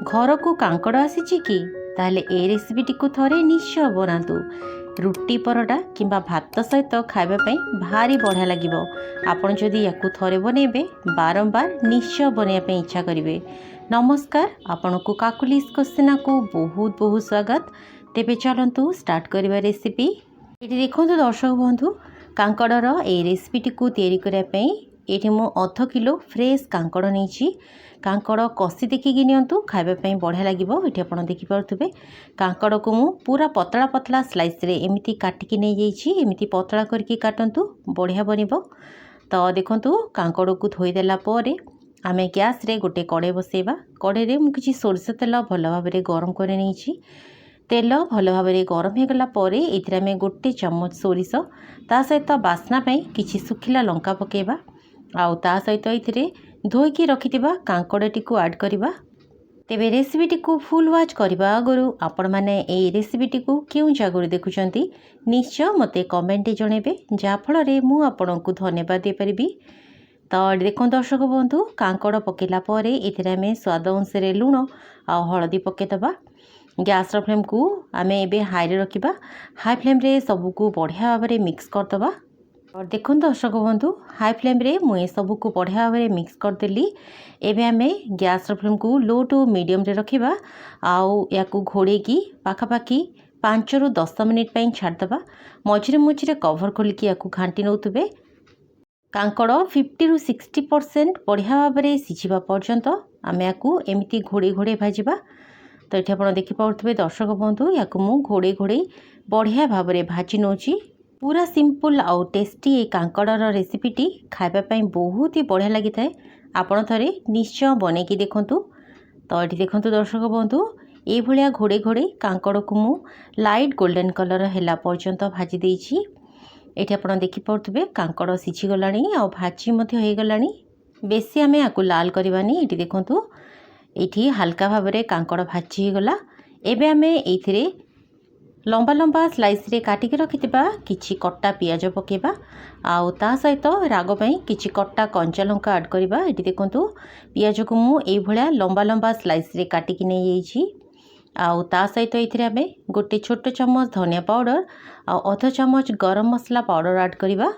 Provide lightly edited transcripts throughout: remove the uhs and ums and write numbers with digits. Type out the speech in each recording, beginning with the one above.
घर को कांकड़ आसी कि ताहले ए रेसिपीटी को थरे निश्चय बनातु। रुटी परोटा किंबा भात सहित खावाई भारी बढ़िया लगे। आपड़ जदि या थरे बनइबे बारंबार निश्चय बनवाई इच्छा करेंगे। नमस्कार, आपण को काकुलिस क्वेश्चन को बहुत बहुत स्वागत। तेबे चलतु स्टार्ट करवा रेसिपी। ये देखो दर्शक बंधु, कांकड़र ए रेसिपीटी को तैयारी करने ये मु 1/2 किलो फ्रेश कांकड़ नहीं। कांकड़ कषि देखिकी नियंतु, खावाई बढ़िया लगे। ये आप देखिपे कांकड़ को मु पूरा पतला पतला स्लाइस रे एमती काटिकी नहीं जाइए। एमती पतला करके काटंतु, बढ़िया बनिबो। तो देखंतु कांकड़ को धोईदेला आमे गैस रे गोटे कड़े बसेबा। कड़े रे मु किछि सोरष तेल भल भाव में गरम करे नहीं। तेल भल भाव में गरम हो गला परे एथिरे आमे गोटे चम्मच सोरिष, ता सहित बास्ना पई किछि सुखिला लंका पकेबा। आउ ता सहित एथिरे धोईकी रखिथिबा कांकड़टी को ऐड करिबा। तेबे रेसिपीटी को फुल वाच करबा आगरु आपण माने ए रेसिपीटी को केउ जगह देखुचंती निश्चय मते कमेंट जणेबे, जा फल रे मु आपन को धन्यवाद दे परिबी। तो देखो दर्शक बंधु, कांकड़ पकेला परे एथिरे आमे स्वाद अनुसार लुण आ हळदी पकेदबा। गैस फ्लेम को आमे एबे हाई रे रखिबा। हाई फ्लेम रे सबको बढ़िया भाव में मिक्स करदबा। और देखो दर्शक बंधु, हाई फ्लेम रे मुझे सबको बढ़िया भाव में मिक्स करदेली। एबे आमे गैस फ्लेम को लो टू मीडियम रे रखिबा। आउ याकू घोड़े की पाखापाखी 5 ରୁ 10 मिनिट पई छाड़दबा। मझिरे मझिरे कवर खोलिकी याकू घांटी नउतबे। कांकड़ 50 ରୁ 60% बढ़िया भाव में सिझिबा पर्यंत आमे याकू एमती घोड़े घोड़े भाजिबा। तो ये आप देखिपे दर्शक बंधु, या मु घोड़े घोड़े बढ़िया भाव में भाजी नौची। पूरा सिंपल आउ टेस्टी ये कांकड़र रेसिपीटी खावाई बहुत ही बढ़िया लगी थाए। आपण थरे निश्चय बनईकी देखंतु। तो ये देखंतु दर्शक बंधु, ये भलिया घोड़े घोड़े कांकड़ को मु लाइट गोल्डन कलर हैला पर्यंत भाजी देइछि। एठी आपण देखिपे कांकड़ सिझी गलानी आ भाजी मध्य हो गलानी। बेसी आमे आकु लाल करबानी। एठी देखंतु एठी हल्का भाव में कांकड़ भाजी गला। एबे आमे एथिरे लंबा लंबा स्लाइस रे काटिकी रखिथिबा किछि कट्टा पियाज पकेबा। आउ ता सहित राग पई किछि कट्टा कंचा लंका ऐड करबा। एठी देखंतु पियाज को मु एई भलिया लंबा लंबा स्लाइस रे काटिकी नै जाइछि। आउ ता सहित एथिरे आमे गोटे छोट चम्मच धनिया पाउडर आ अध चम्मच गरम मसला पाउडर ऐड करबा।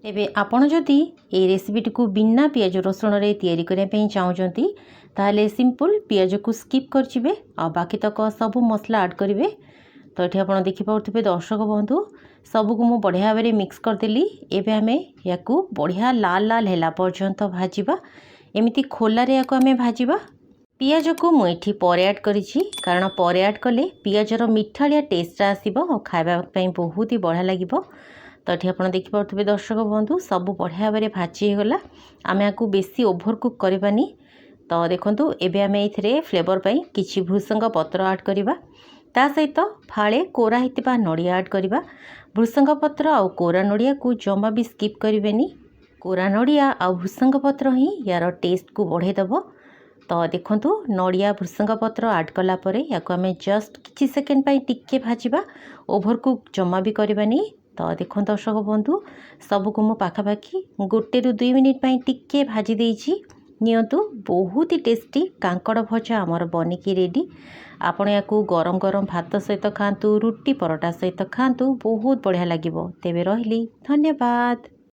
एबे आपण जदि ए रेसिपीटी को बिना पियाज रसुण रे तैयारी करने पे चाहूँगी ताहले सिंपल पियाज को स्किप करजिबे आ बाकी तक सब मसला ऐड करेंगे। तो ये आप देखिपे दर्शक बंधु, सबको मु बढ़िया भाव में मिक्स करदेली। एबे आमे याकू बढ़िया लाल लाल हैला पर्यंत भाजिबा। एमिति खोला रे याकू आमे भाजिबा। पियाज को मु एठी परे ऐड करिछि, कारण परे ऐड कले पियाजर मिठालिया टेस्ट आसीबो और खाइबा पई बहुत ही बढ़िया लागिबो। तो ये आप देखिपे दर्शक बंधु, सब बढ़िया भाव में भाजी गला। आमे याकू बेसी ओभर कुक करबानी। तो देखंतु एबे आमे एथिरे फ्लेवर पई किछि भृसंग पत्र ऐड करिबा। ता सहित फाळे कोरा हितबा नड़िया ऐड करिबा। भृसंग पत्र आ कोरा नड़िया को जमा भी स्किप करिवेनी। कोरा नड़िया आ भृसंग पत्र ही यार टेस्ट को बढ़े दबो। तो देखंतु नड़िया भृसंग पत्र ऐड कला परे याको आमे जस्ट किछि सेकेंड पई टिके भाजिबा। ओभर कुक जमा भी करबानी। तो देखो दर्शक बंधु, सबको मु पाखापाखी 1 ରୁ 2 मिनिट पई टिके भाजी देइछि। नियंतु बहुत ही टेस्टी कांकड़ भजा आमर बनिकी रेडी। आपण याकू गरम गरम भात सहित खातु, रुटी परोटा सहित खातु, बहुत बढ़िया लगिबो। तेबे रहिली, धन्यवाद।